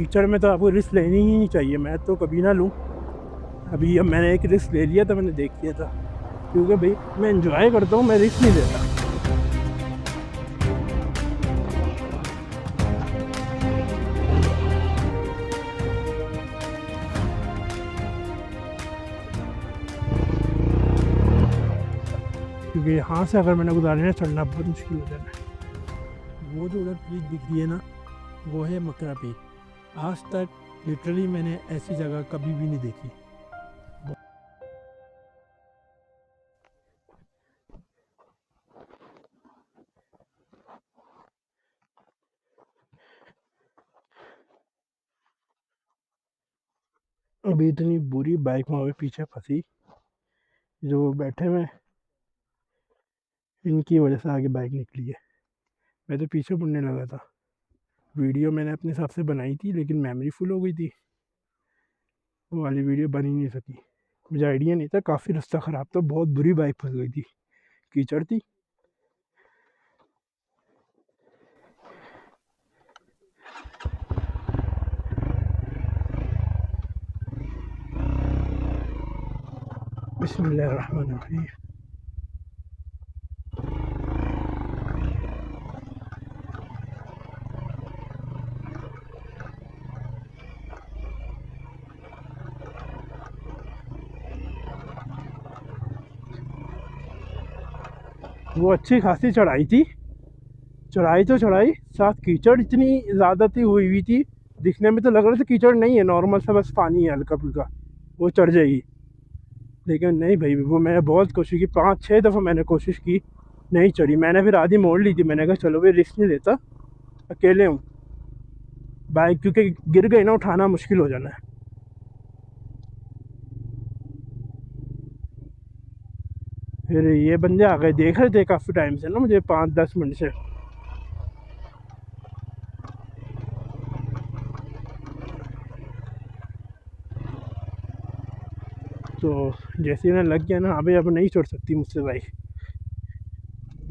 कीचड़ में तो आपको रिस्क लेनी ही नहीं चाहिए, मैं तो कभी ना लूँ। अभी अब मैंने एक रिस्क ले लिया था, मैंने देख लिया था, क्योंकि भाई मैं एंजॉय करता हूँ, मैं रिस्क नहीं लेता। क्योंकि यहाँ से अगर मैंने गुजारे ना चढ़ना बहुत मुश्किल हो जाना है। वो जो उधर पीक दिख रही है ना, वो है मकरा पीक। आज तक लिटरली मैंने ऐसी जगह कभी भी नहीं देखी। अभी इतनी बुरी बाइक वहाँ पे पीछे फंसी, जो बैठे हुए इनकी वजह से आगे बाइक निकली है। मैं तो पीछे मुड़ने लगा था। वीडियो मैंने अपने हिसाब से बनाई थी, लेकिन मेमोरी फुल हो गई थी, वो वाली वीडियो बन ही नहीं सकी। मुझे आइडिया नहीं था, काफ़ी रास्ता ख़राब था, बहुत बुरी बाइक फंस गई थी, कीचड़ थी। बिस्मिल्लाहिर्रहमानिर्रहीम। वो अच्छी खासी चढ़ाई थी, चढ़ाई तो चढ़ाई, साथ कीचड़ इतनी ज़्यादा थी, हुई थी। दिखने में तो लग रहा था कीचड़ नहीं है, नॉर्मल सा बस पानी है हल्का फुल्का, वो चढ़ जाएगी। लेकिन नहीं भाई, वो मैंने बहुत कोशिश की, 5-6 दफ़ा मैंने कोशिश की, नहीं चढ़ी। मैंने फिर आधी मोड़ ली थी, मैंने कहा चलो भाई रिस्क नहीं लेता, अकेले हूँ बाइक, क्योंकि गिर गई ना उठाना मुश्किल हो जाना है। फिर ये बंदे आ गए, देख रहे थे काफ़ी टाइम से ना मुझे, 5-10 मिनट से। तो जैसे ही उन्हें लग गया ना, अभी अब नहीं चढ़ सकती मुझसे बाइक।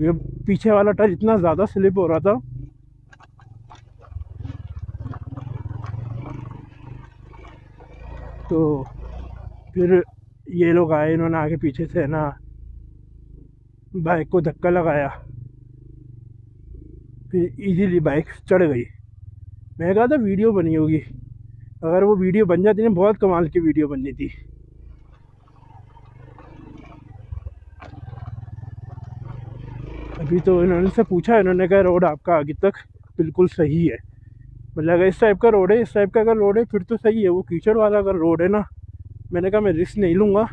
ये पीछे वाला टायर इतना ज़्यादा स्लिप हो रहा था, तो फिर ये लोग आए, इन्होंने आगे पीछे से ना बाइक को धक्का लगाया, फिर इजीली बाइक चढ़ गई। मैं कहा था वीडियो बनी होगी, अगर वो वीडियो बन जाती ना, बहुत कमाल की वीडियो बननी थी। अभी तो इन्होंने से पूछा, इन्होंने कहा रोड आपका आगे तक बिल्कुल सही है। मतलब अगर इस टाइप का रोड है, इस टाइप का अगर रोड है फिर तो सही है। वो कीचड़ वाला अगर रोड है ना, मैंने कहा मैं रिस्क नहीं लूँगा,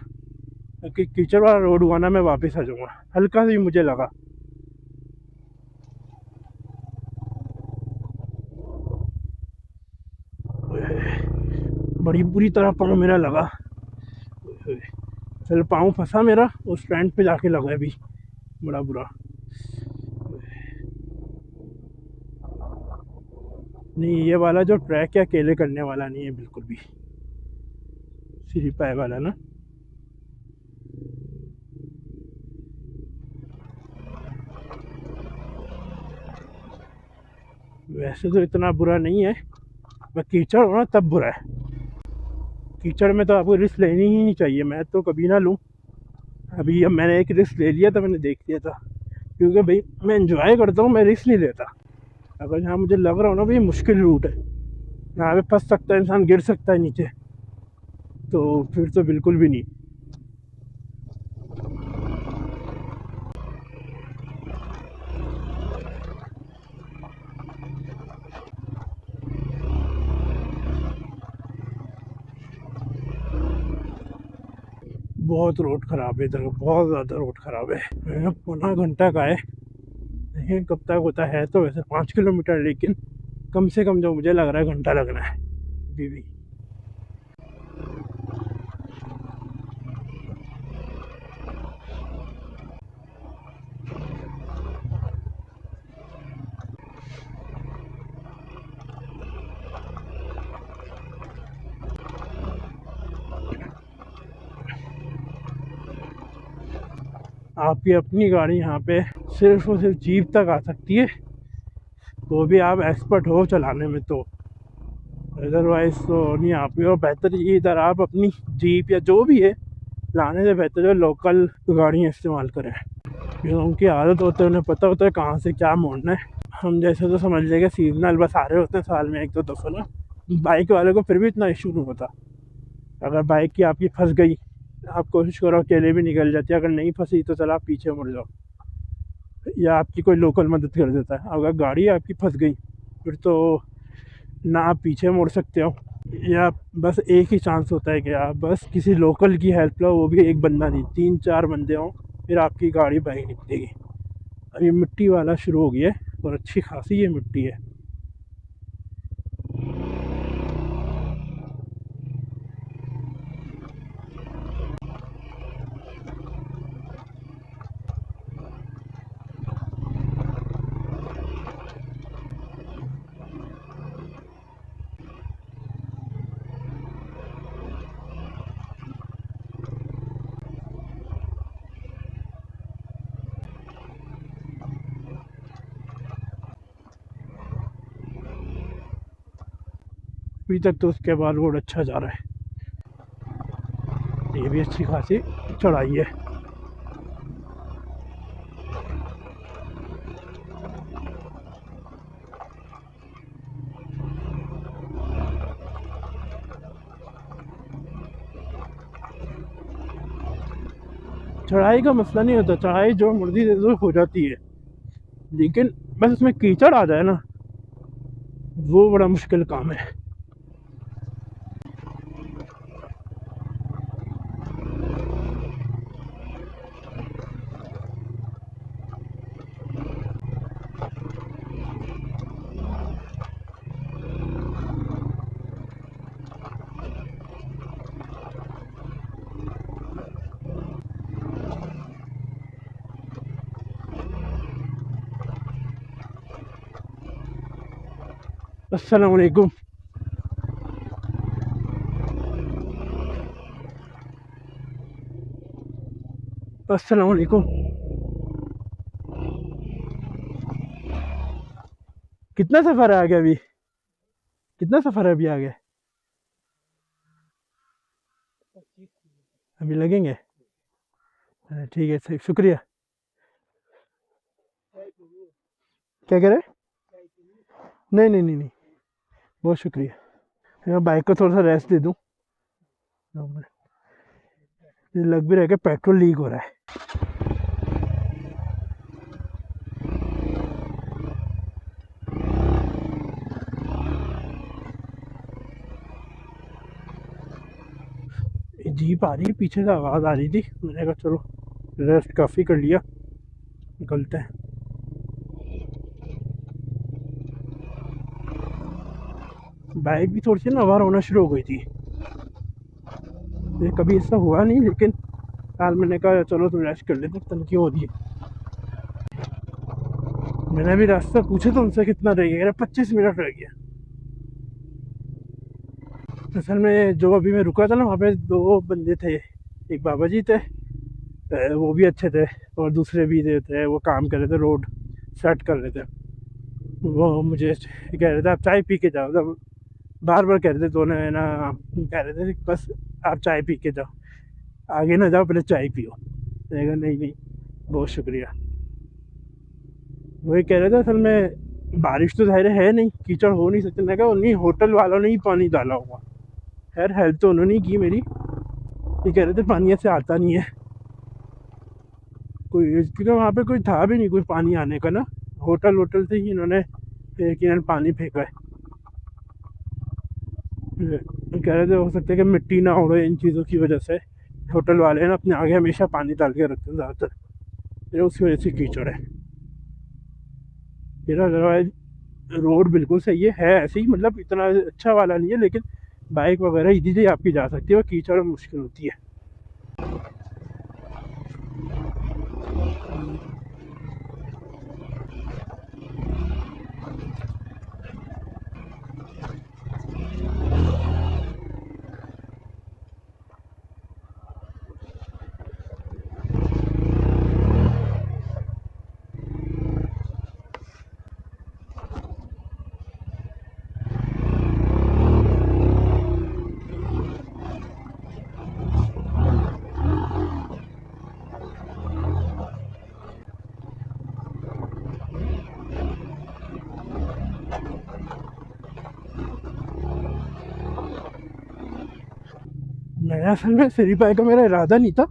क्योंकि कीचड़ वाला रोड हुआ ना, मैं वापस आ जाऊँगा। हल्का सा ही मुझे लगा। बड़ी बुरी तरह पाँव मेरा लगा, चल पाँव फंसा मेरा उस स्टैंड पे जाके लगा अभी, बड़ा बुरा। नहीं, ये वाला जो ट्रैक है अकेले करने वाला नहीं है बिल्कुल भी, सीढ़ी पाए वाला ना। वैसे तो इतना बुरा नहीं है, पर कीचड़ हो ना तब बुरा है। कीचड़ में तो आपको रिस्क लेनी ही नहीं चाहिए, मैं तो कभी ना लूँ। अभी अब मैंने एक रिस्क ले लिया था, मैंने देख लिया था, क्योंकि भाई मैं एंजॉय करता हूँ, मैं रिस्क नहीं लेता। अगर यहाँ मुझे लग रहा हो ना भाई मुश्किल रूट है, यहाँ पे फंस सकता है इंसान, गिर सकता है नीचे, तो फिर तो बिल्कुल भी नहीं। बहुत रोड ख़राब है इधर, बहुत ज़्यादा रोड ख़राब है। पौना घंटा का है, नहीं कब तक होता है, तो वैसे 5 किलोमीटर, लेकिन कम से कम जो मुझे लग रहा है घंटा लगना है अभी भी। आपकी अपनी गाड़ी यहाँ पे सिर्फ और सिर्फ जीप तक आ सकती है, वो भी आप एक्सपर्ट हो चलाने में तो। अदरवाइज तो नहीं आप भी, और बेहतर ये इधर आप अपनी जीप या जो भी है लाने से बेहतर है लोकल गाड़ियाँ इस्तेमाल करें, क्योंकि उनकी आदत होती है, उन्हें पता होता है कहाँ से क्या मोड़ना है। हम जैसे तो समझ लेंगे सीजनल बस आ रहे होते हैं साल में एक दो दफ़ा ना, बाइक वाले को फिर भी इतना इशू नहीं होता। अगर बाइक की आपकी फंस गई, आप कोशिश करो अकेले भी निकल जाती है, अगर नहीं फंसी तो चलो आप पीछे मुड़ जाओ या आपकी कोई लोकल मदद कर देता है। अगर गाड़ी आपकी फंस गई फिर तो ना आप पीछे मुड़ सकते हो, या बस एक ही चांस होता है कि आप बस किसी लोकल की हेल्प लो, वो भी एक बंदा नहीं, तीन चार बंदे हों, फिर आपकी गाड़ी बाइक निकलेगी। अब ये मिट्टी वाला शुरू हो गया है और अच्छी खासी ये मिट्टी है। अभी तक तो उसके बाद रोड अच्छा जा रहा है, ये भी अच्छी खासी चढ़ाई है। चढ़ाई का मसला नहीं होता, चढ़ाई जो मर्जी दे दो हो जाती है, लेकिन बस उसमें कीचड़ आ जाए ना, वो बड़ा मुश्किल काम है। अस्सलाम वालेकुम। अस्सलाम वालेकुम। कितना सफ़र है आगे अभी, कितना सफ़र है अभी आगे? अभी लगेंगे? ठीक है, सही, शुक्रिया। क्या कह रहे हैं? नहीं नहीं नहीं नहीं, बहुत शुक्रिया। मैं बाइक को थोड़ा सा रेस्ट दे दूँ, लग भी रहा है कि पेट्रोल लीक हो रहा है। जीप आ रही है, पीछे से आवाज़ आ रही थी, मैंने कहा चलो रेस्ट काफ़ी कर लिया, निकलते हैं। बाइक भी थोड़ी सी ना आवार होना शुरू हो गई थी, ये कभी ऐसा हुआ नहीं, लेकिन आज मैंने कहा चलो तुम रेस्ट कर लेते, तनकी हो रही है। मैंने भी रास्ता पूछा तो उनसे कितना रह गया, 25 मिनट रह गया। असल में जो अभी मैं रुका था ना, वहाँ पे दो बंदे थे, एक बाबा जी थे, वो भी अच्छे थे, और दूसरे भी थे, वो काम कर रहे थे, रोड सेट कर रहे थे। वो मुझे कह रहे थे आप चाय पी के जाओ, जब बार बार कह रहे थे दोनों है ना, कह रहे थे बस आप चाय पी के जाओ, आगे ना जाओ, पहले चाय पियो। मैंने कहा नहीं नहीं, बहुत शुक्रिया। वही कह रहे थे असल में बारिश तो ज़ाहिर है नहीं, कीचड़ हो नहीं सकती। मैंने कहा उन्हीं होटल वालों ने ही पानी डाला होगा, खैर हेल्प तो उन्होंने ही की मेरी। ये कह रहे थे पानी ऐसे आता नहीं है कोई, क्योंकि वहाँ पे कोई था भी नहीं कोई पानी आने का ना, होटल वोटल से ही इन्होंने यकीनन पानी फेंका है। कह रहे थे हो सकता है कि मिट्टी ना उड़े इन चीज़ों की वजह से, होटल वाले ना अपने आगे हमेशा पानी डाल के रखते हैं ज़्यादातर, फिर उसकी वजह से कीचड़ है। फिर अदरवाइज रोड बिल्कुल सही है ऐसे ही, मतलब इतना अच्छा वाला नहीं है, लेकिन बाइक वगैरह इजीली आपकी जा सकती है, और कीचड़ मुश्किल होती है। मैं असल में सिरी पाए का मेरा इरादा नहीं था।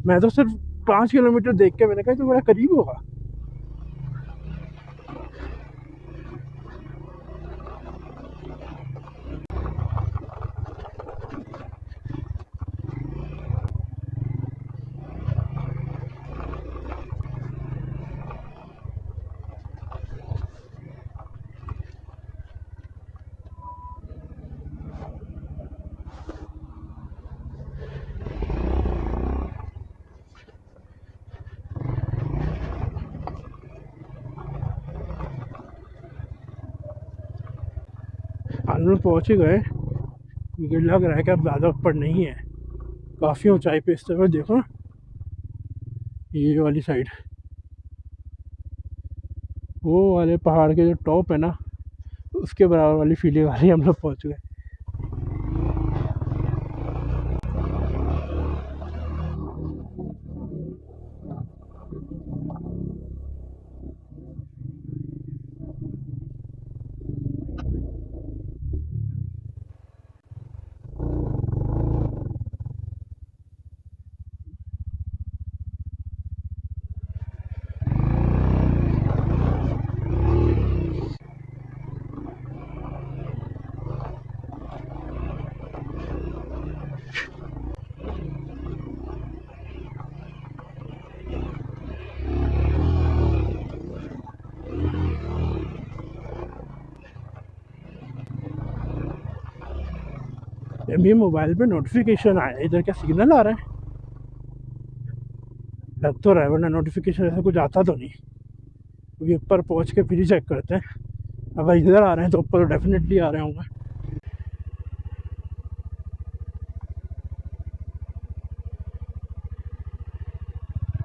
मैं तो सिर्फ 5 किलोमीटर देख के मैंने कहा तो बड़ा करीब होगा। हम पहुँच ही गए। मुझे लग रहा है कि अब ज़्यादा ऊपर नहीं है, काफ़ी ऊंचाई पे। इस तरफ देखो ना, ये वाली साइड, वो वाले पहाड़ के जो टॉप है ना, उसके बराबर वाली फीलिंग आ रही है। हम लोग पहुँच गए। अभी मोबाइल पे नोटिफिकेशन आया, इधर क्या सिग्नल आ रहा है? लग तो रहा है, वरना नोटिफिकेशन ऐसा कुछ आता तो नहीं। क्योंकि ऊपर पहुँच के फिर ही चेक करते हैं। अगर इधर आ रहे हैं तो ऊपर तो डेफिनेटली आ रहे होंगे।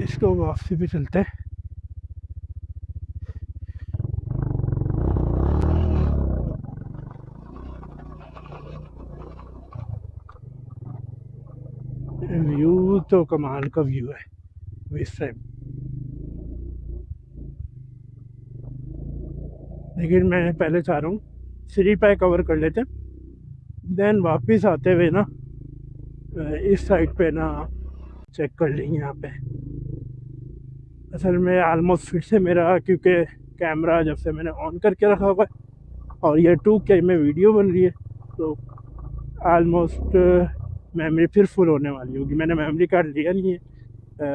इसको वापसी पे चलते हैं। व्यू तो कमाल का व्यू है इस टाइम। लेकिन मैं पहले चाह रहा हूँ सिरी पाए कवर कर लेते हैं, देन वापस आते हुए ना इस साइड पे ना चेक कर लेंगे यहाँ पे। असल में आलमोस्ट फिर से मेरा, क्योंकि कैमरा जब से मैंने ऑन करके रखा हुआ है और ये 2K में वीडियो बन रही है, तो आलमोस्ट मेमोरी फिर फुल होने वाली होगी। मैंने मेमोरी कार्ड लिया नहीं है,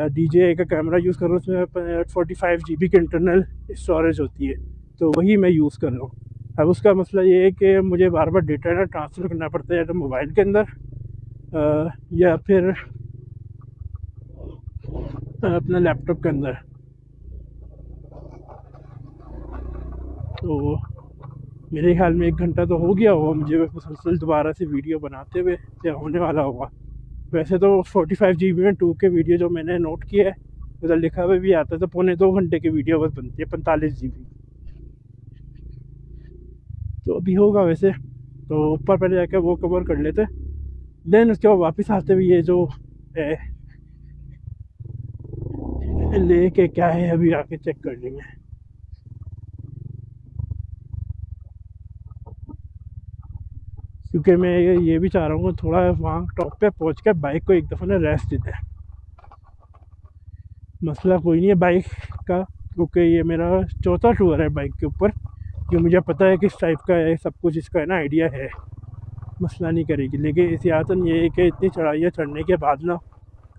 DJI का कैमरा यूज़ कर रहा हूँ, उसमें 45 GB की इंटरनल स्टोरेज होती है, तो वही मैं यूज़ कर रहा हूँ। अब उसका मसला ये है कि मुझे बार बार डेटा ना ट्रांसफ़र करना पड़ता है, या तो मोबाइल के अंदर या फिर अपना लैपटॉप के अंदर। तो मेरे ख्याल में 1 घंटा तो हो गया होगा मुझे मुसलसल दोबारा से वीडियो बनाते हुए, या होने वाला होगा। वैसे तो 45 GB में 2K वीडियो जो मैंने नोट किया है, उधर लिखा हुआ भी आता है, तो 1.25 घंटे की वीडियो बस बनती है 45 GB। तो अभी होगा वैसे, तो ऊपर पहले जाकर वो कवर कर लेते, देन उसके बाद वापस आते हुए ये जो ले के क्या है अभी आके चेक कर लेंगे। क्योंकि मैं ये भी चाह रहा हूँ थोड़ा वहाँ टॉप पे पहुँच कर बाइक को एक दफ़ा ना रेस्ट देते हैं। मसला कोई नहीं है बाइक का, क्योंकि ये मेरा चौथा टूर है बाइक के ऊपर, कि मुझे पता है किस टाइप का है सब कुछ, इसका है ना आइडिया है, मसला नहीं करेगी। लेकिन एहतियातन ये है कि इतनी चढ़ाइयाँ चढ़ने के बाद ना,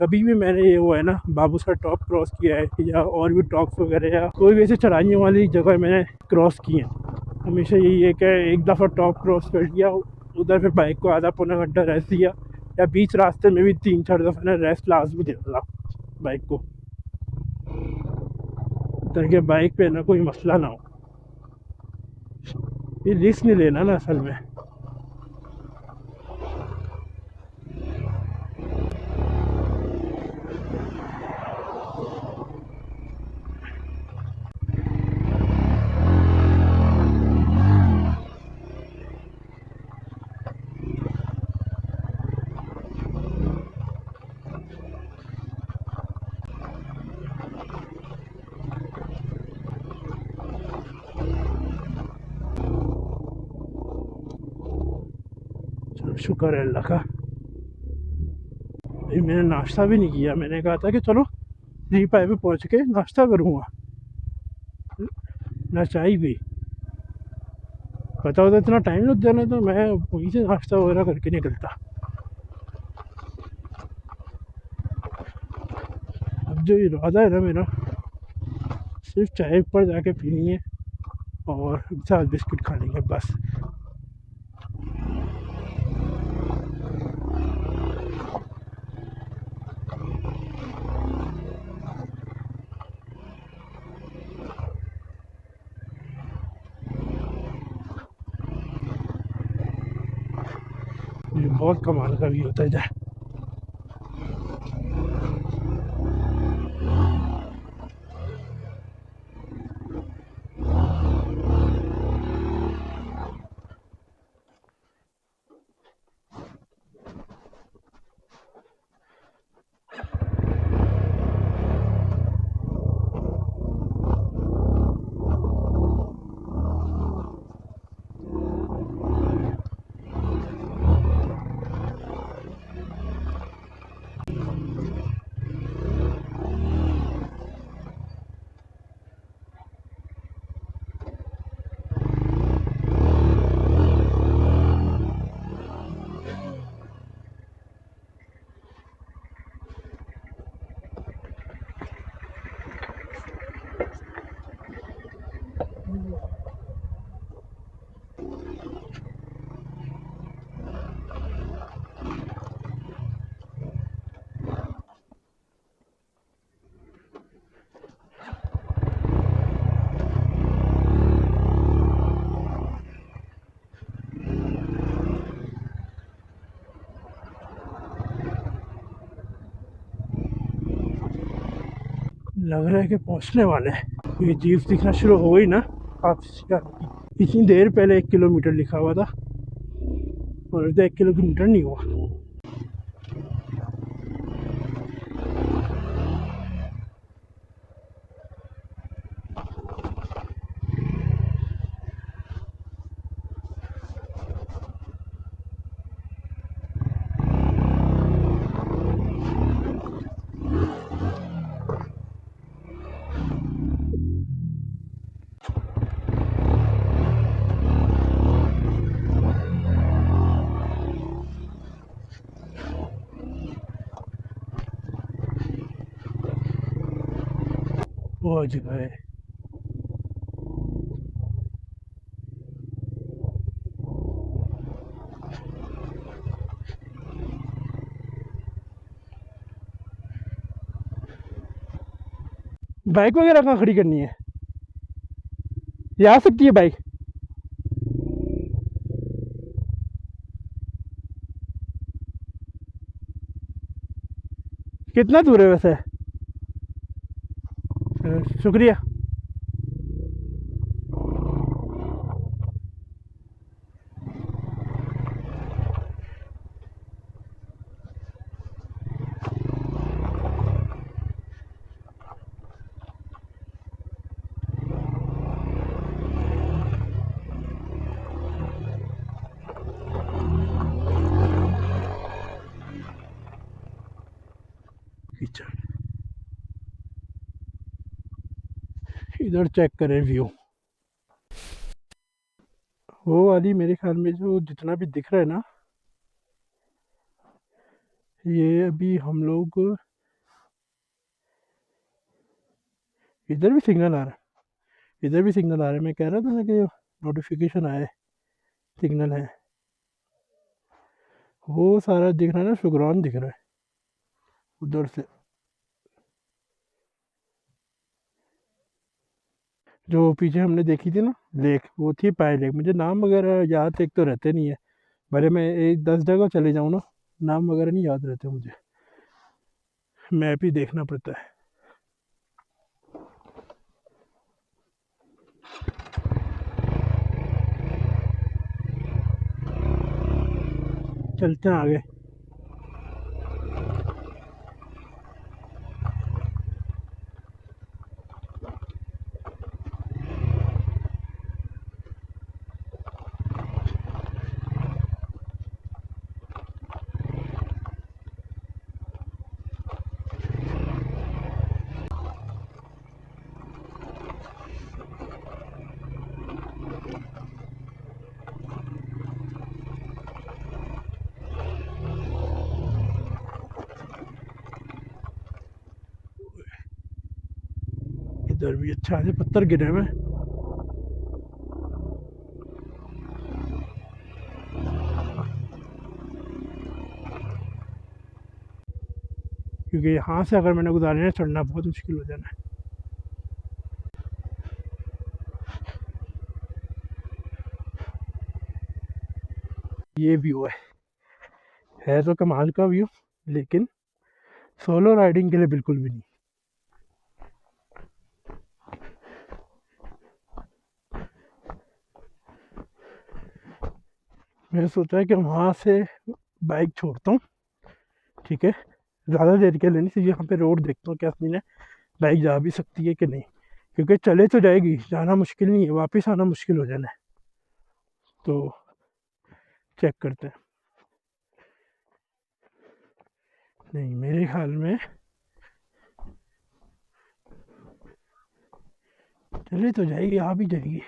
कभी भी मैंने ये वो है ना बाबू सर टॉप क्रॉस किया है, या और भी टॉप्स वगैरह या कोई भी ऐसी चढ़ाइयों वाली जगह मैंने क्रॉस की हैं, हमेशा यही है कि एक दफ़ा टॉप क्रॉस कर लिया, उधर फिर बाइक को आधा पौना घंटा रेस्ट दिया, या बीच रास्ते में भी 3-4 दफ़ा ना रेस्ट लाजमी दिया बाइक को, ताकि बाइक पे ना कोई मसला ना हो। ये रिस्क नहीं लेना ना असल में। चलो शुक्र है अल्लाह का। अभी मैंने नाश्ता भी नहीं किया। मैंने कहा था कि चलो रीपाई पे पहुंच के नाश्ता करूँगा, ना चाय भी। पता होता इतना टाइम लग जाना तो मैं वहीं से नाश्ता वगैरह करके निकलता। अब जो इरादा है ना मेरा, सिर्फ चाय पर जाके पीनी है और साथ बिस्किट खा लेंगे बस। ये बहुत कमाल का भी होता है इधर। लग रहा है कि पहुंचने वाले हैं। ये जीप दिखना शुरू हो गई ना काफी। इतनी देर पहले 1 किलोमीटर लिखा हुआ था और अभी 1 किलोमीटर नहीं हुआ। पहुंच गए। बाइक वगैरह कहाँ खड़ी करनी है? ये आ सकती है बाइक? कितना दूर है वैसे? शुक्रिया। इधर चेक करें व्यू। वो वाली मेरे ख्याल में जो जितना भी दिख रहा है ना, ये अभी हम लोग इधर भी सिग्नल आ रहा है। इधर भी सिग्नल आ रहा है। मैं कह रहा था ना कि नोटिफिकेशन आए, सिग्नल है। वो सारा दिख रहा है ना, शुक्रान दिख रहा है उधर से। जो पीछे हमने देखी थी ना लेक, वो थी पाई लेक। मुझे नाम वगैरह याद एक तो रहते नहीं है, भले मैं एक 10 जगह चले जाऊँ ना, नाम वगैरह नहीं याद रहते मुझे, मैप ही देखना पड़ता है। चलते हैं आगे। इधर भी अच्छा से पत्थर गिरे हुए हैं। क्योंकि यहाँ से अगर मैंने गुजारे चढ़ना बहुत मुश्किल हो जाना है। ये व्यू है तो कमाल का व्यू, लेकिन सोलो राइडिंग के लिए बिल्कुल भी नहीं। मैंने सोचा है कि वहाँ से बाइक छोड़ता हूँ, ठीक है, ज़्यादा देर के लिए नहीं, सिर्फ यहाँ पे रोड देखता हूँ क्या सीन है, बाइक जा भी सकती है कि नहीं, क्योंकि चले तो जाएगी, जाना मुश्किल नहीं है, वापस आना मुश्किल हो जाना है। तो चेक करते हैं। नहीं, मेरे ख्याल में चले तो जाएगी, आ भी जाएगी।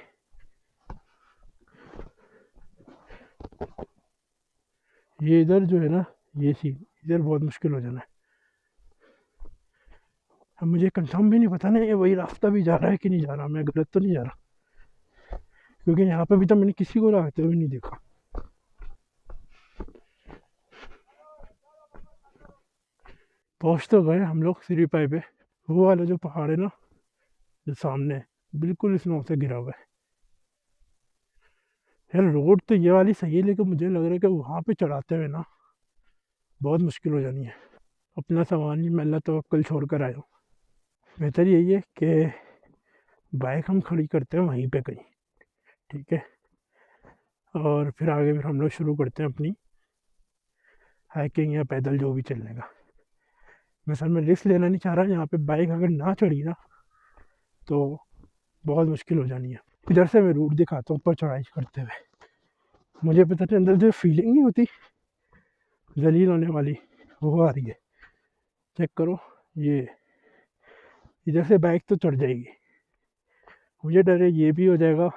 ये इधर जो है ना, ये सीन इधर बहुत मुश्किल हो जाना है। अब मुझे कंफर्म भी नहीं पता ना ये वही रास्ता भी जा रहा है कि नहीं जा रहा, मैं गलत तो नहीं जा रहा, क्योंकि यहाँ पे भी तो मैंने किसी को आते हुए नहीं देखा। पहुँच तो गए हम लोग सिरीपाई पे। वो वाला जो पहाड़ है ना, जो सामने बिल्कुल स्नो से घिरा हुआ है। यार रोड तो ये वाली सही है, लेकिन मुझे लग रहा है कि वहाँ पे चढ़ाते हुए ना बहुत मुश्किल हो जानी है। अपना सामान ही मैं तो कल छोड़ कर आया हूँ। बेहतर यही है कि बाइक हम खड़ी करते हैं वहीं पे कहीं, ठीक है, और फिर आगे फिर हम लोग शुरू करते हैं अपनी हाइकिंग या पैदल जो भी चलने का। मैं सर में रिस्क लेना नहीं चाह रहा, यहाँ पे बाइक अगर ना चढ़ी ना तो बहुत मुश्किल हो जानी है। इधर से मैं रूट दिखाता हूँ ऊपर चढ़ाई करते हुए। मुझे पता नहीं अंदर जो फीलिंग नहीं होती जलील होने वाली, वो आ रही है। चेक करो, ये इधर से बाइक तो चढ़ जाएगी, मुझे डर है ये भी हो जाएगा।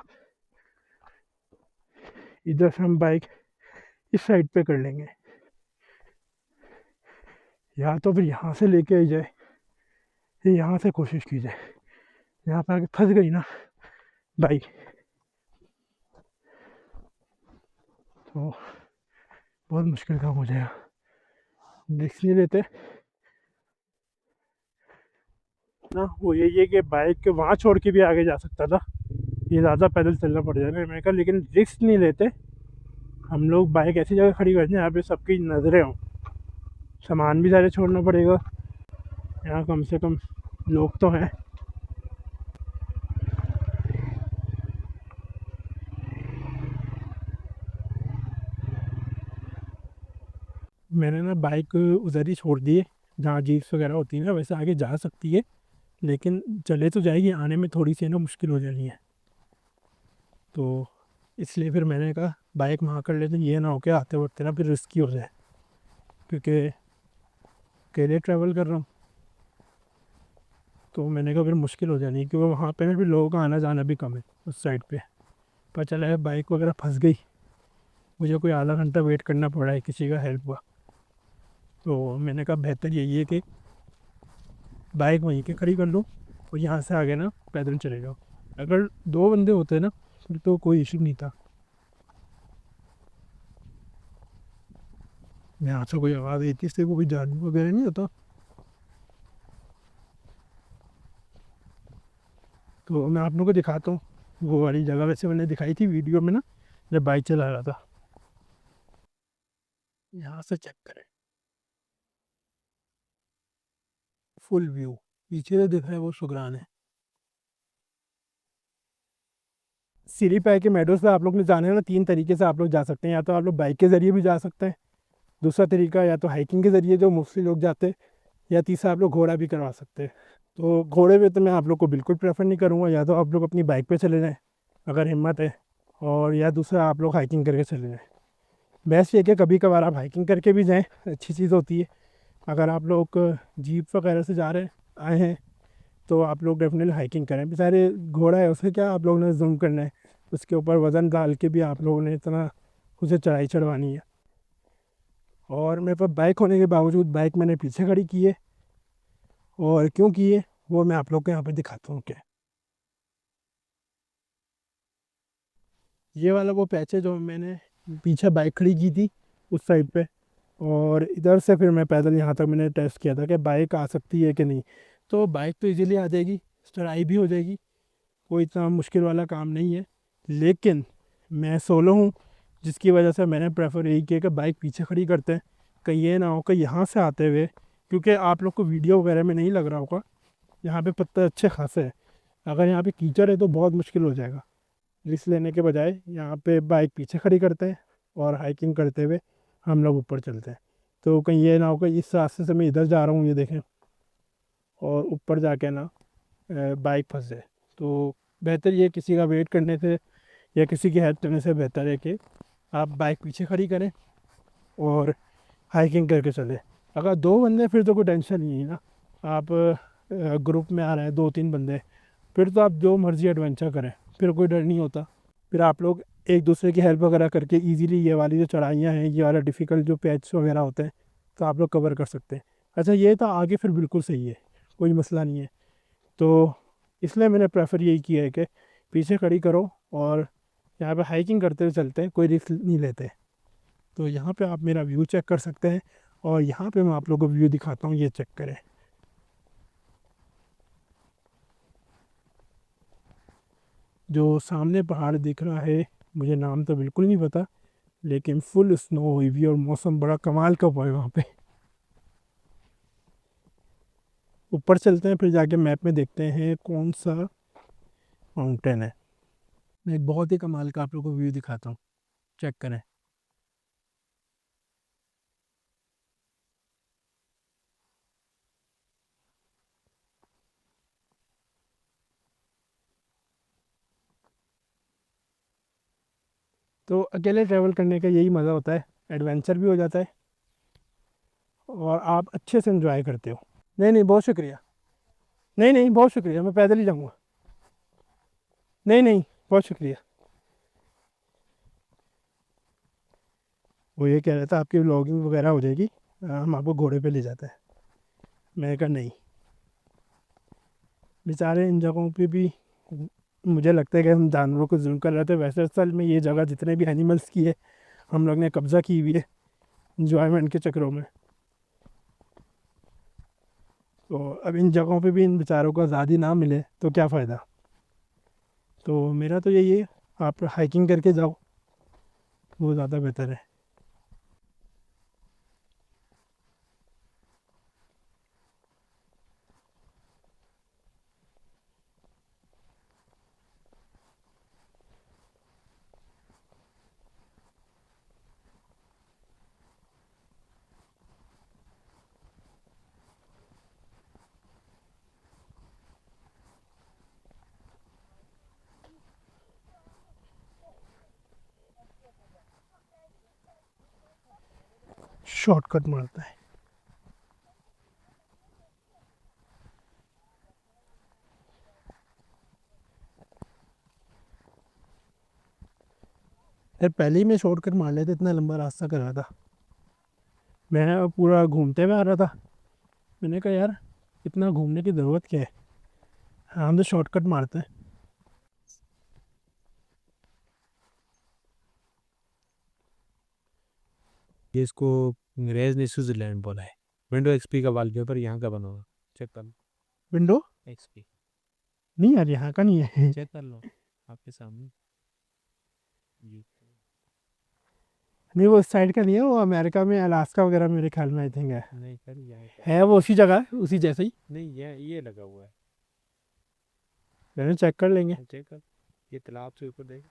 इधर से हम बाइक इस साइड पे कर लेंगे, या तो फिर यहाँ से लेके आई जाए, फिर यहाँ से कोशिश की जाए। यहाँ पे आके फंस गई ना बाइक तो बहुत मुश्किल काम हो जाएगा। रिस्क नहीं लेते ना, वो यही है कि बाइक वहाँ छोड़ के भी आगे जा सकता था, ये ज़्यादा पैदल चलना पड़ जाएगा मैंने कहा, लेकिन रिस्क नहीं लेते हम लोग। बाइक ऐसी जगह खड़ी करते हैं जहाँ पे सबकी नज़रें हों, सामान भी ज़्यादा छोड़ना पड़ेगा, यहाँ कम से कम लोग तो हैं। मैंने ना बाइक उधर ही छोड़ दी है जहाँ जीप्स वगैरह होती है ना, वैसे आगे जा सकती है, लेकिन चले तो जाएगी, आने में थोड़ी सी ना मुश्किल हो जानी है। तो इसलिए फिर मैंने कहा बाइक वहाँ कर लेते, ये ना हो के आते वक्त ना फिर रिस्की हो जाए, क्योंकि अकेले ट्रैवल कर रहा हूँ, तो मैंने कहा फिर मुश्किल हो जानी है, क्योंकि वहाँ पे भी लोगों का आना जाना भी कम है उस साइड पे। पता चला है बाइक वगैरह फंस गई, मुझे कोई आधा घंटा वेट करना पड़ा है, किसी का हेल्प हुआ। तो मैंने कहा बेहतर यही है कि बाइक वहीं के खड़ी कर लो और यहाँ से आगे ना पैदल चले जाओ। अगर दो बंदे होते ना फिर तो कोई इशू नहीं था। यहाँ से कोई आवाज़ आई थी, इससे कोई जानवर वगैरह नहीं होता। तो मैं आप लोगों को दिखाता हूँ वो वाली जगह, वैसे मैंने दिखाई थी वीडियो में ना जब बाइक चला रहा था। यहाँ से चेक करें फुल व्यू, पीछे से दिख रहा है वो सुगरान है। सीरी पैक के मेडोज पे आप लोग ने जाना है ना, तीन तरीके से आप लोग जा सकते हैं, या तो आप लोग बाइक के ज़रिए भी जा सकते हैं, दूसरा तरीका या तो हाइकिंग के ज़रिए जो मोस्टली लोग जाते हैं, या तीसरा आप लोग घोड़ा भी करवा सकते हैं। तो घोड़े पे तो मैं आप लोग को बिल्कुल प्रेफर नहीं करूँगा, या तो आप लोग अपनी बाइक पे चले जाएँ अगर हिम्मत है, और या दूसरा आप लोग हाइकिंग करके चले जाएँ। बेस्ट ये कि कभी कभार आप हाइकिंग करके भी जाएँ, अच्छी चीज़ होती है। अगर आप लोग जीप वगैरह से जा रहे आए हैं तो आप लोग डेफिनेटली हाइकिंग करें। बेचारे घोड़ा है उसे क्या आप लोगों ने जूम करना है, उसके ऊपर वज़न डाल के भी आप लोगों ने इतना उसे चढ़ाई चढ़वानी है। और मेरे पास बाइक होने के बावजूद बाइक मैंने पीछे खड़ी की है, और क्यों की है वो मैं आप लोग को यहाँ पर दिखाता हूँ क्या। ये वाला वो पैच है जो मैंने पीछे बाइक खड़ी की थी उस साइड पे, और इधर से फिर मैं पैदल यहाँ तक मैंने टेस्ट किया था कि बाइक आ सकती है कि नहीं। तो बाइक तो इजीली आ जाएगी, चढ़ाई भी हो जाएगी, कोई इतना मुश्किल वाला काम नहीं है। लेकिन मैं सोलो हूँ, जिसकी वजह से मैंने प्रेफर यही किया कि बाइक पीछे खड़ी करते हैं, कहीं ये ना हो कि यहाँ से आते हुए, क्योंकि आप लोग को वीडियो वगैरह में नहीं लग रहा होगा, यहाँ पे पत्थर अच्छे खासे हैं, अगर यहाँ पे कीचड़ है तो बहुत मुश्किल हो जाएगा। रिस्क लेने के बजाय यहाँ पे बाइक पीछे खड़ी करते हैं और हाइकिंग करते हुए हम लोग ऊपर चलते हैं। तो कहीं ये ना हो कि इस रास्ते से मैं इधर जा रहा हूँ ये देखें, और ऊपर जाके ना बाइक फंस जाए। तो बेहतर ये किसी का वेट करने से या किसी की हेल्प करने से बेहतर है कि आप बाइक पीछे खड़ी करें और हाइकिंग करके चलें। अगर दो बंदे हैं, फिर तो कोई टेंशन नहीं है ना, आप ग्रुप में आ रहे हैं 2-3 बंदे, फिर तो आप जो मर्ज़ी एडवेंचर करें, फिर कोई डर नहीं होता। फिर आप लोग एक दूसरे की हेल्प वगैरह करके इजीली ये वाली जो चढ़ाइयाँ हैं, ये वाला डिफ़िकल्ट जो पैच वगैरह होते हैं, तो आप लोग कवर कर सकते हैं। अच्छा ये तो आगे फिर बिल्कुल सही है, कोई मसला नहीं है। तो इसलिए मैंने प्रेफर यही किया है कि पीछे खड़ी करो और यहाँ पे हाइकिंग करते हुए चलते हैं, कोई रिस्क नहीं लेते। तो यहाँ पे आप मेरा व्यू चेक कर सकते हैं, और यहाँ पे मैं आप लोगों को व्यू दिखाता हूँ, ये चेक करें। जो सामने पहाड़ दिख रहा है, मुझे नाम तो बिल्कुल नहीं पता, लेकिन फुल स्नो हुई हुई और मौसम बड़ा कमाल का हुआ है वहाँ पे। ऊपर चलते हैं, फिर जाके मैप में देखते हैं कौन सा माउंटेन है। मैं एक बहुत ही कमाल का आप लोगों को व्यू दिखाता हूँ, चेक करें। तो अकेले ट्रैवल करने का यही मज़ा होता है, एडवेंचर भी हो जाता है और आप अच्छे से एंजॉय करते हो। नहीं नहीं, बहुत शुक्रिया। नहीं नहीं, बहुत शुक्रिया, मैं पैदल ही जाऊँगा। नहीं नहीं, बहुत शुक्रिया। वो ये कह रहा था आपकी व्लॉगिंग वगैरह हो जाएगी, हम आपको घोड़े पे ले जाते हैं। मैंने कहा नहीं, बेचारे इन जगहों पे भी मुझे लगता है कि हम जानवरों को जुल्म कर रहे थे। वैसे असल में ये जगह जितने भी एनिमल्स की है, हम लोग ने कब्ज़ा की हुई है इंजॉयमेंट के चक्करों में। तो अब इन जगहों पे भी इन बेचारों को आज़ादी ना मिले तो क्या फ़ायदा। तो मेरा तो यही है, आप हाइकिंग करके जाओ, वो ज़्यादा बेहतर है। शॉर्टकट मारता है। यार पहले ही मैं शॉर्टकट मार लेते, इतना लंबा रास्ता कर रहा था, मैं पूरा घूमते हुए आ रहा था। मैंने कहा यार इतना घूमने की ज़रूरत क्या है, हम तो शॉर्टकट मारते हैं। ये इसको अंग्रेज ने स्विट्जरलैंड बोला है। विंडो एक्सपी का वॉलपेपर यहाँ का बना हुआ, चेक कर लो। विंडो एक्सपी नहीं यार, यहाँ का नहीं है। चेक कर लो आपके सामने। ये नहीं वो इस साइड का नहीं है, वो अमेरिका में अलास्का वगैरह मेरे ख्याल में आई थिंक है। नहीं सर, यहाँ का है वो उसी जगह है, उसी जैसे ही। नहीं, ये लगा हुआ है। पहले चेक कर लेंगे। चेक कर, ये तालाब से ऊपर देख,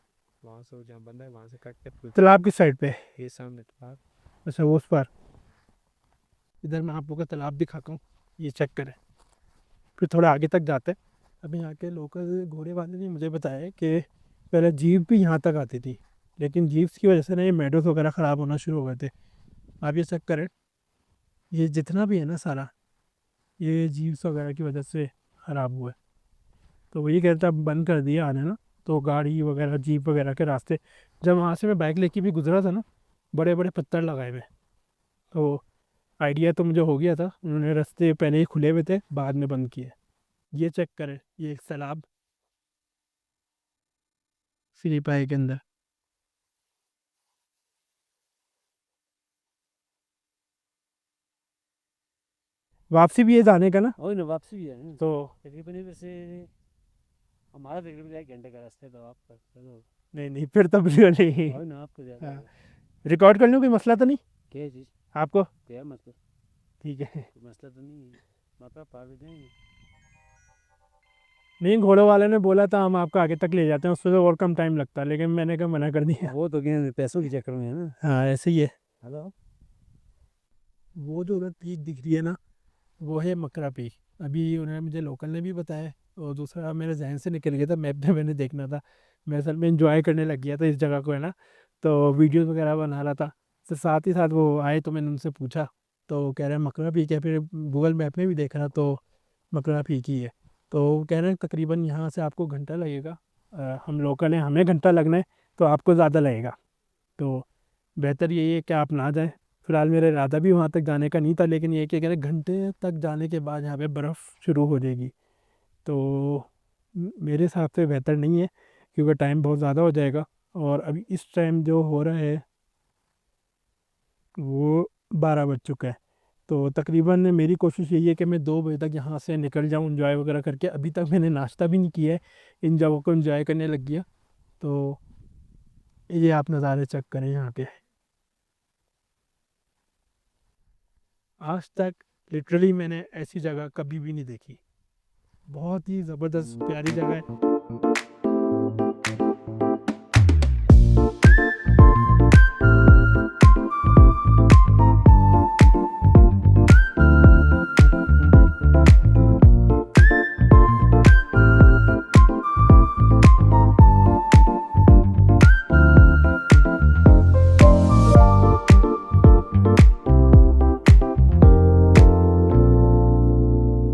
वहाँ से जहाँ बंदा है वहाँ से कट के तालाब किस साइड पे है? ये सामने तालाब। अच्छा वो उस पर। इधर मैं आप लोग का तालाब दिखाता हूँ, ये चेक करें। फिर थोड़ा आगे तक जाते हैं। अभी यहाँ के लोकल घोड़े वाले ने मुझे बताया कि पहले जीप भी यहाँ तक आती थी, लेकिन जीप्स की वजह से ना ये मेडोज वगैरह ख़राब होना शुरू हो गए थे। आप ये चेक करें, ये जितना भी है ना सारा, ये जीप्स वगैरह की वजह से ख़राब हुआ है। तो वही कहता अब बंद कर दिया आने ना, तो गाड़ी वगैरह जीप वगैरह के रास्ते, जब वहाँ से मैं बाइक लेके भी गुजरा था ना, बड़े बड़े पत्थर लगाए हुए। तो आइडिया तो मुझे हो गया था, उन्होंने रास्ते पहले ही खुले हुए थे, बाद में बंद किए। ये चेक करें, ये एक सैलाब सिरीपाई के अंदर। वापसी भी है जाने का ना, वही ना, वापसी भी है ना। तो तकरीबन वैसे हमारा तकरीबन 1 घंटे का रास्ता है, तो आप चलो। नहीं नहीं फिर तब नहीं। वही ना, आपको ज़्यादा हाँ। है। रिकॉर्ड कर लूँ, कोई मसला तो नहीं क्या चीज़? आपको? क्या मतलब? ठीक है। कोई मसला तो नहीं है, माता पार भी देंगे। नहीं, घोड़ों वाले ने बोला था हम आपको आगे तक ले जाते हैं, उससे तो और कम टाइम लगता है, लेकिन मैंने कहा मना कर दिया। वो तो क्या पैसों के चक्कर में है ना। हाँ ऐसे ही है। हेलो। वो जो उधर पीक दिख रही है ना, वो है मकरा पीक। अभी उन्होंने मुझे लोकल ने भी बताया, और दूसरा मेरे जहन से निकल गया था, मैप में मैंने देखना था। मैं असल में इंजॉय करने लग गया था इस जगह को, है ना, तो वीडियोस वगैरह बना रहा था। तो साथ ही साथ वो आए तो मैंने उनसे पूछा, तो कह रहे हैं मकरा पीक है। फिर गूगल मैप में भी देखा तो मकरा पीक ही है। तो वो कह रहे हैं तकरीबन यहाँ से आपको घंटा लगेगा। हम लोकल हैं, हमें घंटा लगना है, तो आपको ज़्यादा लगेगा। तो बेहतर यही है कि आप ना जाएं। फिलहाल मेरा इरादा भी वहाँ तक जाने का नहीं था, लेकिन ये कि अगर घंटे तक जाने के बाद यहाँ पे बर्फ़ शुरू हो जाएगी, तो मेरे हिसाब से बेहतर नहीं है, क्योंकि टाइम बहुत ज़्यादा हो जाएगा। और अभी इस टाइम जो हो रहा है वो 12 बज चुका है। तो तकरीबन मेरी कोशिश यही है कि मैं 2 बजे तक यहाँ से निकल जाऊँ इंजॉय वगैरह करके। अभी तक मैंने नाश्ता भी नहीं किया है, इन जगहों को इंजॉय करने लग गया। तो ये आप नज़ारे चेक करें यहाँ पे। आज तक लिटरली मैंने ऐसी जगह कभी भी नहीं देखी। बहुत ही ज़बरदस्त प्यारी जगह है।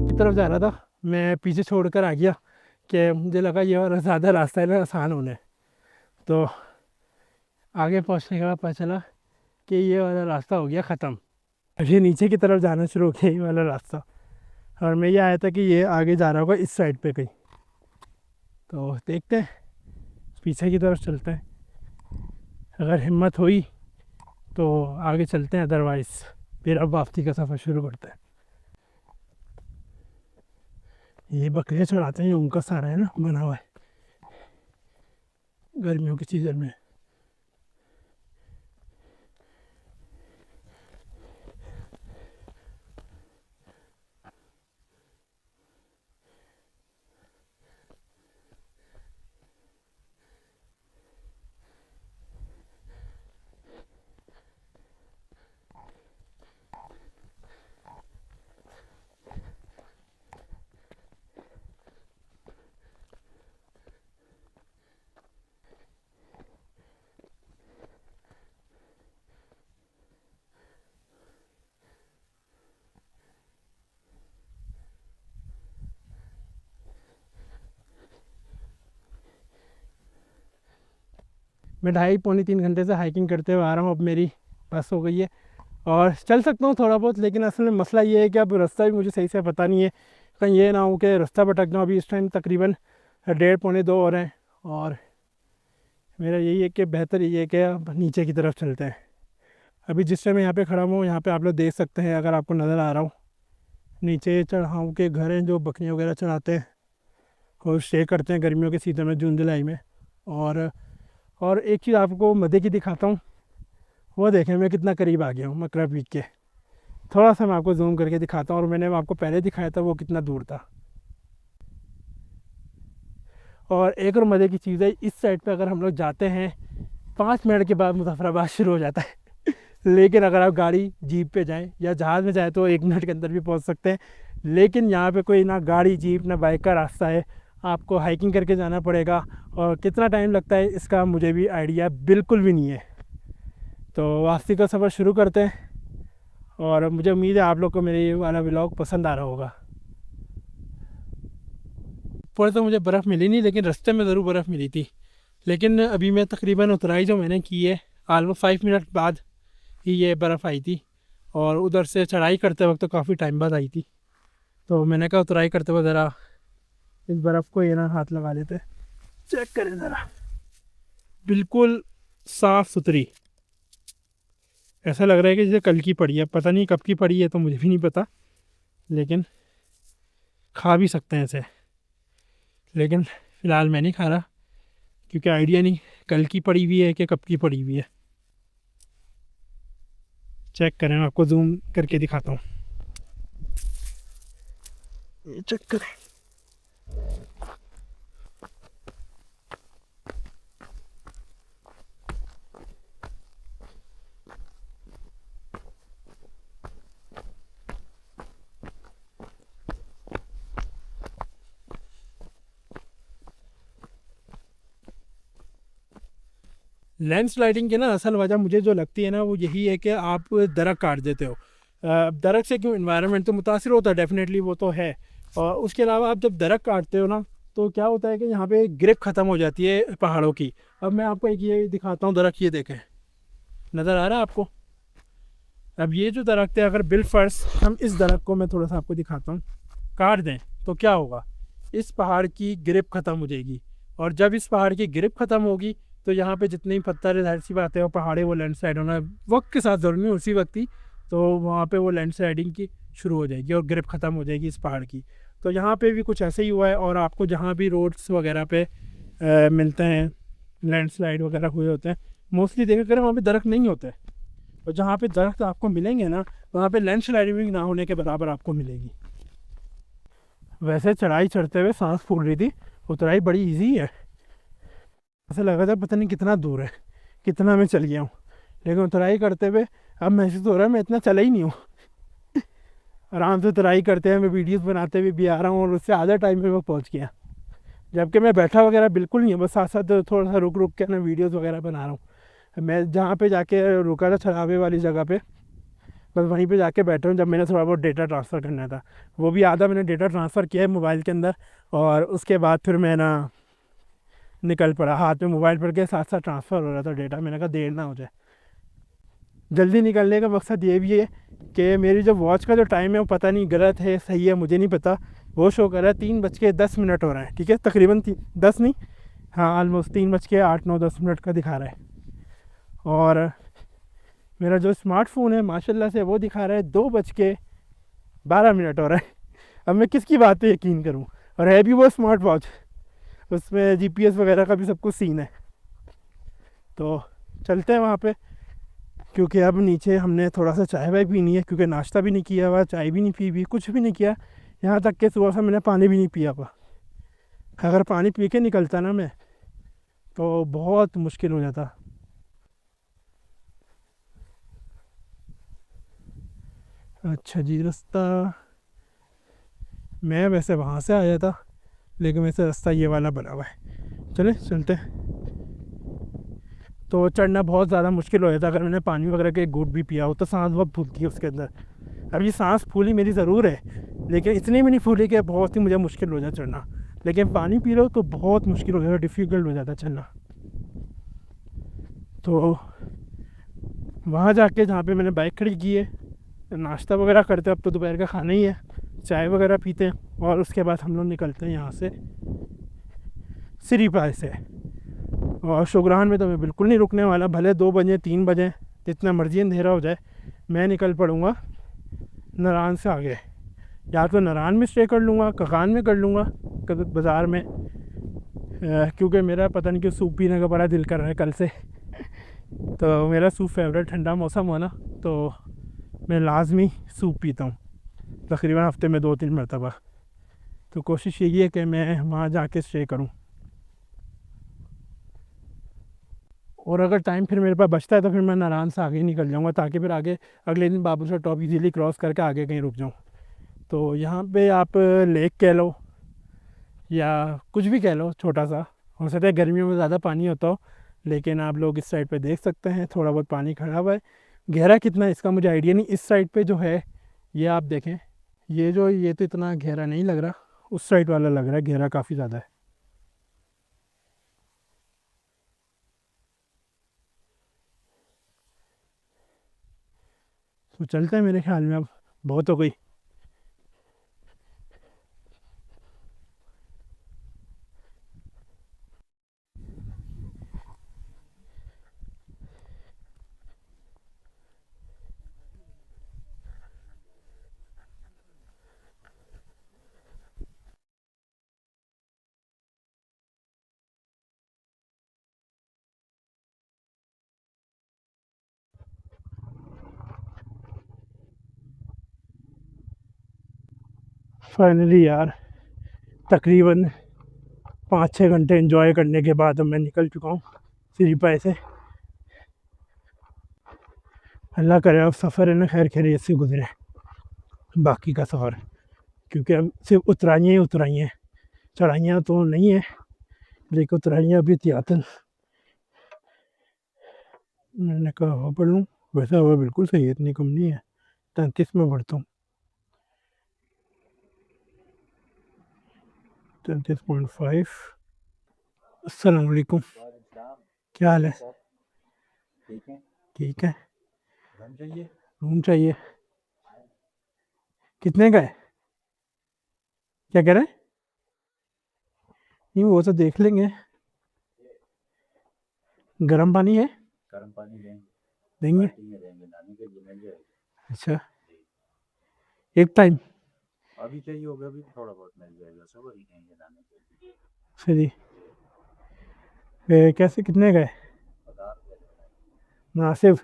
की तरफ जा रहा था, मैं पीछे छोड़कर आ गया कि मुझे लगा ये वाला ज़्यादा रास्ता है ना, आसान होना है। तो आगे पहुंचने के बाद पता चला कि ये वाला रास्ता हो गया ख़त्म। अब ये नीचे की तरफ जाना शुरू हो गया ये वाला रास्ता। और मैं ये आया था कि ये आगे जा रहा होगा इस साइड पे कहीं। तो देखते हैं, पीछे की तरफ चलते हैं। अगर हिम्मत हुई तो आगे चलते हैं, अदरवाइज़ फिर अब वापसी का सफ़र शुरू करते हैं। ये बकरियाँ चढ़ाते हैं, उनका सारा है ना बना हुआ है गर्मियों के सीज़न में। मैं 2.5 पौने 3 घंटे से हाइकिंग करते हुए आ रहा हूँ। अब मेरी बस हो गई है और चल सकता हूँ थोड़ा बहुत, लेकिन असल में मसला ये है कि अब रास्ता भी मुझे सही से पता नहीं है। कहीं ये ना हो कि रास्ता भटक जाऊँ। अभी इस टाइम तकरीबन 1:30 पौने 2 हो रहे हैं, और मेरा यही है कि बेहतर यही है कि अब नीचे की तरफ चलते हैं। अभी जिस टाइम मैं यहाँ पे खड़ा हूँ, यहाँ पे आप लोग देख सकते हैं, अगर आपको नज़र आ रहा हूँ, नीचे चढ़ाऊ के घर हैं जो बकरियाँ वगैरह चढ़ाते हैं और स्टे करते हैं गर्मियों के सीज़न में, जून जुलाई में। और एक चीज़ आपको मज़े की दिखाता हूँ, वो देखें मैं कितना करीब आ गया हूँ मकरा पीक के। थोड़ा सा मैं आपको जूम करके दिखाता हूँ, और मैंने आपको पहले दिखाया था वो कितना दूर था। और एक और मज़े की चीज़ है, इस साइड पे अगर हम लोग जाते हैं 5 मिनट के बाद मुजफ्फराबाद शुरू हो जाता है लेकिन अगर आप गाड़ी जीप पे जाएं या जहाज़ में जाएं तो 1 मिनट के अंदर भी पहुंच सकते हैं। लेकिन यहाँ पे कोई ना गाड़ी जीप ना बाइक का रास्ता है, आपको हाइकिंग करके जाना पड़ेगा। और कितना टाइम लगता है इसका मुझे भी आइडिया बिल्कुल भी नहीं है। तो वापसी का सफ़र शुरू करते हैं, और मुझे उम्मीद है आप लोग को मेरे ये वाला व्लॉग पसंद आ रहा होगा। ऊपर तो मुझे बर्फ़ मिली नहीं, लेकिन रास्ते में ज़रूर बर्फ़ मिली थी। लेकिन अभी मैं तकरीबन उतराई जो मैंने की है, ऑलमोस्ट 5 मिनट बाद ही ये बर्फ़ आई थी, और उधर से चढ़ाई करते वक्त तो काफ़ी टाइम बाद आई थी। तो मैंने कहा उतराई करते हुए ज़रा इस बर्फ़ को ये ना हाथ लगा लेते, चेक करें ज़रा, बिल्कुल साफ़ सुथरी। ऐसा लग रहा है कि जैसे कल की पड़ी है, पता नहीं कब की पड़ी है तो मुझे भी नहीं पता, लेकिन खा भी सकते हैं इसे, लेकिन फ़िलहाल मैं नहीं खा रहा क्योंकि आइडिया नहीं कल की पड़ी हुई है कि कब की पड़ी हुई है। चेक करें, मैं आपको जूम करके दिखाता हूँ। ये चेक करें, लैंडस्लाइडिंग की ना असल वजह मुझे जो लगती है ना वो यही है कि आप दरख्त काट देते हो। दरख्त से क्यों इन्वायरमेंट तो मुतासिर होता है, डेफिनेटली वो तो है। और उसके अलावा आप जब दरख्त काटते हो ना तो क्या होता है कि यहाँ पे ग्रिप ख़त्म हो जाती है पहाड़ों की। अब मैं आपको एक ये दिखाता हूँ दरख्त, ये देखें, नज़र आ रहा है आपको? अब ये जो दरख्त है, अगर बिल फर्स हम इस दरख्त को, मैं थोड़ा सा आपको दिखाता हूँ, काट दें तो क्या होगा, इस पहाड़ की ग्रिप ख़त्म हो जाएगी। और जब इस पहाड़ की ग्रिप ख़त्म होगी तो यहाँ पे जितने भी पत्थर है, जाहिर सी बात है वो पहाड़े वो लैंडस्लाइड होना वक्त के साथ ज़रूरी नहीं, उसी वक्त ही तो वहाँ पे वो लैंडस्लाइडिंग की शुरू हो जाएगी और ग्रिप ख़त्म हो जाएगी इस पहाड़ की। तो यहाँ पे भी कुछ ऐसे ही हुआ है। और आपको जहाँ भी रोड्स वगैरह पे मिलते हैं लैंडस्लाइड वगैरह हुए होते हैं, मोस्टली देखा करें वहाँ पे दरख्त नहीं होते। और जहाँ पे दरख्त आपको मिलेंगे ना, वहाँ पे लैंडस्लाइडिंग ना होने के बराबर आपको मिलेगी। वैसे चढ़ाई चढ़ते हुए सांस फूल रही थी, उतराई बड़ी इजी है, ऐसा लगा था पता नहीं कितना दूर है, कितना मैं चल गया हूँ। लेकिन उतराई करते हुए अब महसूस हो रहा है मैं इतना चला ही नहीं हूँ। आराम से उतराई करते हुए मैं वीडियोस बनाते हुए भी आ रहा हूँ और उससे आधा टाइम में मैं पहुँच गया। जबकि मैं बैठा वगैरह बिल्कुल नहीं है, बस साथ साथ थोड़ा सा रुक रुक के ना वीडियोस वगैरह बना रहा हूँ। मैं जहाँ पे जाके रुका था छलावे वाली जगह पे, बस वहीं पे जाके बैठा हूँ। जब मैंने थोड़ा बहुत डेटा ट्रांसफ़र करना था, वो भी आधा मैंने डेटा ट्रांसफ़र किया है मोबाइल के अंदर, और उसके बाद फिर मैं ना निकल पड़ा। हाथ में मोबाइल पड़ के साथ साथ ट्रांसफ़र हो रहा था डेटा। मैंने कहा देर ना हो जाए। जल्दी निकलने का मकसद ये भी है कि मेरी जो वॉच का जो टाइम है वो पता नहीं गलत है सही है मुझे नहीं पता, वो शो कर रहा है 3:10 हो रहा है। ठीक है, तकरीबन 10 नहीं, हाँ ऑलमोस्ट 3:08, 9, 10 का दिखा रहा है। और मेरा जो स्मार्टफोन है माशाल्लाह से वो दिखा रहा है 2:12 हो रहा है। अब मैं किसकी बात पे यकीन करूं? और है भी वो स्मार्ट वॉच, उसमें जीपीएस वगैरह का भी सब कुछ सीन है। तो चलते हैं वहाँ पे, क्योंकि अब नीचे हमने थोड़ा सा चाय वाय पीनी है, क्योंकि नाश्ता भी नहीं किया हुआ, चाय भी नहीं पी हुई, कुछ भी नहीं किया। यहाँ तक कि सुबह से मैंने पानी भी नहीं पिया हुआ। अगर पानी पी के निकलता ना मैं तो बहुत मुश्किल हो जाता। अच्छा जी, रास्ता मैं वैसे वहाँ से आया था, लेकिन वैसे रास्ता ये वाला बना हुआ है। चले चलते। तो चढ़ना बहुत ज़्यादा मुश्किल हो जाता अगर मैंने पानी वगैरह के घूंट भी पिया हो, तो सांस बहुत फूलती है उसके अंदर। अब ये सांस फूली मेरी ज़रूर है, लेकिन इतनी भी नहीं फूली कि बहुत ही मुझे मुश्किल हो जाए चढ़ना। लेकिन पानी पी लो तो बहुत मुश्किल हो जाता, डिफ़िकल्ट हो जाता चलना। तो वहाँ जाके जहाँ पे मैंने बाइक खड़ी की है, नाश्ता वगैरह करते हैं। अब तो दोपहर का खाना ही है, चाय वगैरह पीते हैं और उसके बाद हम लोग निकलते हैं यहाँ से सिरीपाल से। और शुगरान में तो मैं बिल्कुल नहीं रुकने वाला, भले 2 बजे 3 बजे जितना मर्जी अंधेरा हो जाए, मैं निकल पड़ूँगा नारान से आगे। या तो नारान में स्टे कर लूँगा, ककान में कर लूँगा बाज़ार में, क्योंकि मेरा पता नहीं क्यों सूप पीने का बड़ा दिल कर रहा है कल से। तो मेरा सूप फेवरेट, ठंडा मौसम हो ना तो मैं लाजमी सूप पीता हूँ तकरीबन हफ्ते में 2-3 मरतबा। तो कोशिश यही है कि मैं वहाँ जाके स्टे करूँ। और अगर टाइम फिर मेरे पास बचता है तो फिर मैं नारायण से आगे निकल जाऊँगा, ताकि फिर आगे अगले दिन बाबूसर टॉप इजीली क्रॉस करके आगे कहीं रुक जाऊँ। तो यहाँ पे आप लेक कह लो या कुछ भी कह लो छोटा सा, हो सकता है गर्मियों में ज़्यादा पानी होता हो, लेकिन आप लोग इस साइड पे देख सकते हैं थोड़ा बहुत पानी खड़ा हुआ है। गहरा कितना है इसका मुझे आइडिया नहीं। इस साइड पे जो है ये आप देखें, ये तो इतना गहरा नहीं लग रहा, उस साइड वाला लग रहा है गहरा काफ़ी ज़्यादा है। तो चलते हैं, मेरे ख्याल में अब बहुत हो गई। फाइनली यार तकरीबन 5-6 घंटे एंजॉय करने के बाद अब मैं निकल चुका हूँ सिरीपाई से। अल्लाह करे अब सफ़र है ना खैर खैरियत से गुजरे बाकी का सफ़र, क्योंकि अब सिर्फ उतराइयाँ ही उतराइयाँ, चढ़ाइयाँ तो नहीं है लेकिन उतराइयाँ अभी एहतियातन मैंने कहा हवा पढ़ लूँ। वैसे हवा बिल्कुल सही है, इतनी कम नहीं है, 33 में पढ़ता हूँ, 33.5। अस्सलाम वालेकुम, क्या हाल है? ठीक है। रूम चाहिए? कितने का है? क्या कह रहे हैं? नहीं वो तो देख लेंगे। गर्म पानी है? गर्म पानी देंगे? नहाने के लिए मिल जाएगा। अच्छा, एक टाइम अभी चाहिए होगा, अभी थोड़ा बहुत मिल जाएगा, सब वही कहेंगे नहाने के लिए। सही। कैसे कितने का है? 1000 मुनासिब,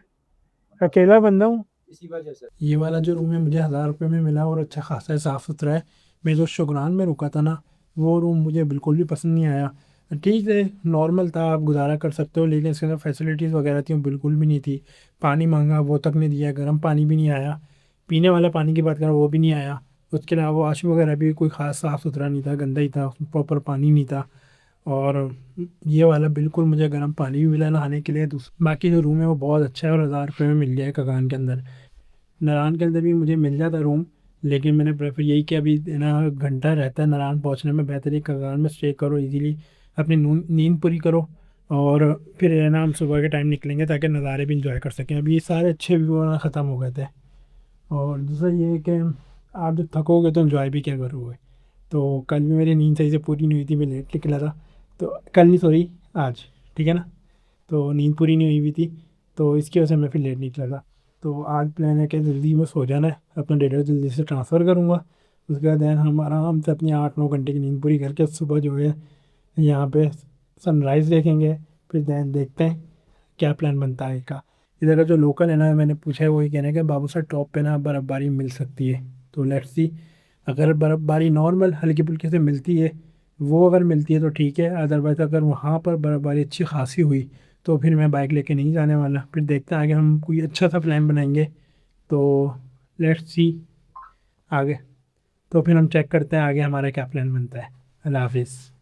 अकेला बंदा हूँ। इसी वजह से ये वाला जो रूम है मुझे 1000 रुपये में मिला और अच्छा खासा है, साफ़ सुथरा है। मैं जो शुगरान में रुका था ना वो रूम मुझे बिल्कुल भी पसंद नहीं आया। ठीक है नॉर्मल था, आप गुजारा कर सकते हो, लेकिन इसके अंदर फैसिलिटीज़ वगैरह थी वो बिल्कुल भी नहीं थी। पानी मांगा वो तक नहीं दिया, गर्म पानी भी नहीं आया, पीने वाला पानी की बात करें वो भी नहीं आया। उसके अलावा वाशरूम वगैरह भी कोई ख़ास साफ़ सुथरा नहीं था, गंदा ही था, उसमें प्रॉपर पानी नहीं था। और ये वाला बिल्कुल मुझे गर्म पानी भी मिला नहाने के लिए। बाकी जो रूम है वो बहुत अच्छा है और 1000 रुपये में मिल गया है कगान के अंदर। नारायण के अंदर भी मुझे मिल जाता रूम, लेकिन मैंने प्रेफर यही किया, अभी ना घंटा रहता है नारायण पहुंचने में, बेहतर है कगान में स्टे करो, इजीली अपनी नींद पूरी करो और फिर है ना हम सुबह के टाइम निकलेंगे ताकि नज़ारे भी इंजॉय कर सकें। अभी ये सारे अच्छे व्यू ना ख़त्म हो गए थे। और दूसरा ये है कि आप जब थकोगे तो इन्जॉय भी क्या करोगे। तो कल भी मेरी नींद सही से पूरी नहीं हुई थी, मैं लेट निकला था, तो कल नहीं सॉरी आज, ठीक है ना। तो नींद पूरी नहीं हुई हुई थी तो इसकी वजह से मैं फिर लेट निकला था। तो आज प्लान है कि जल्दी में सो जाना है, अपना डेटा जल्दी से ट्रांसफ़र करूँगा। उसके बाद दैन हम आराम से अपनी 8-9 घंटे की नींद पूरी करके सुबह जो है यहाँ पे सनराइज़ देखेंगे। फिर दैन देखते हैं क्या प्लान बनता है का। इधर का जो लोकल है ना मैंने पूछा है वो ये कह रहे हैं कि बाबू सर टॉप पे ना बर्फ़बारी मिल सकती है, तो लेट्स सी। अगर बर्फ़बारी नॉर्मल हल्की फुल्की से मिलती है, वो अगर मिलती है तो ठीक है, अदरवाइज़ अगर वहाँ पर बर्फ़बारी अच्छी खासी हुई तो फिर मैं बाइक लेके नहीं जाने वाला। फिर देखते हैं आगे हम कोई अच्छा सा प्लान बनाएंगे, तो लेट्स सी आगे। तो फिर हम चेक करते हैं आगे हमारा क्या प्लान बनता है। अल्लाह हाफिज़।